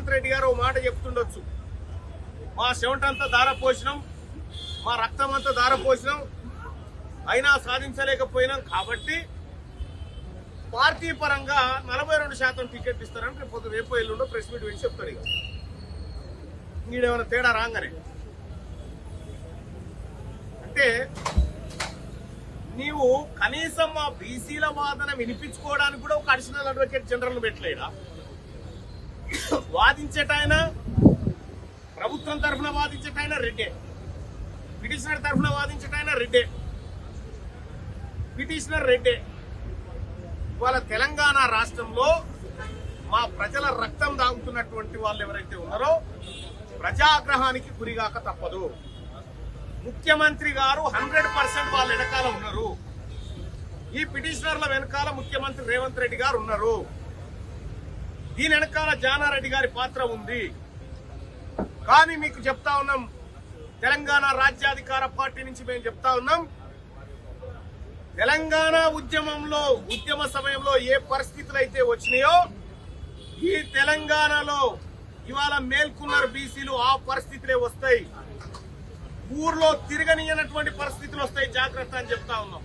రేవంత్ రెడ్డి గారు ఓ మాట చెప్తుండొచ్చు, మా చెమటంతా దారపోసినాం, మా రక్తం అంతా దారపోసినాం, అయినా సాధించలేకపోయినాం కాబట్టి పార్టీ పరంగా 42% టికెట్ ఇస్తారని రేపు ఎల్లుండో ప్రెస్ మీట్ పెట్టి చెప్తాడు. ఇక ఈడేమైనా తేడా రాగానే అంటే నీవు కనీసం మా బీసీల వాదన వినిపించుకోవడానికి కూడా ఒక అడిషనల్ అడ్వకేట్ జనరల్ పెట్టలేడా? వాదించేటాయన ప్రభుత్వం తరఫున వాదించేటాయన రెడ్డే, పిటిషనర్ తరఫున వాదించేటాయన రెడ్డే, పిటిషనర్ రెడ్డే. ఇవాళ తెలంగాణ రాష్ట్రంలో మా ప్రజల రక్తం దాగుతున్నటువంటి వాళ్ళు ఎవరైతే ఉన్నారో ప్రజాగ్రహానికి గురిగాక తప్పదు. ముఖ్యమంత్రి గారు 100% వాళ్ళ వెనకాల ఉన్నారు. ఈ పిటిషనర్ల వెనకాల ముఖ్యమంత్రి రేవంత్ రెడ్డి గారు ఉన్నారు. దీని వెనకాల జానారెడ్డి గారి పాత్ర ఉంది. కానీ మీకు చెప్తా ఉన్నాం, తెలంగాణ రాజ్యాధికార పార్టీ నుంచి మేము చెప్తా ఉన్నాం, తెలంగాణ ఉద్యమ సమయంలో ఏ పరిస్థితులు అయితే వచ్చినాయో ఈ తెలంగాణలో ఇవాళ మేల్కొన్నారు బీసీలు, ఆ పరిస్థితులే వస్తాయి. ఊర్లో తిరగనియనటువంటి పరిస్థితులు వస్తాయి, జాగ్రత్త అని చెప్తా ఉన్నాం.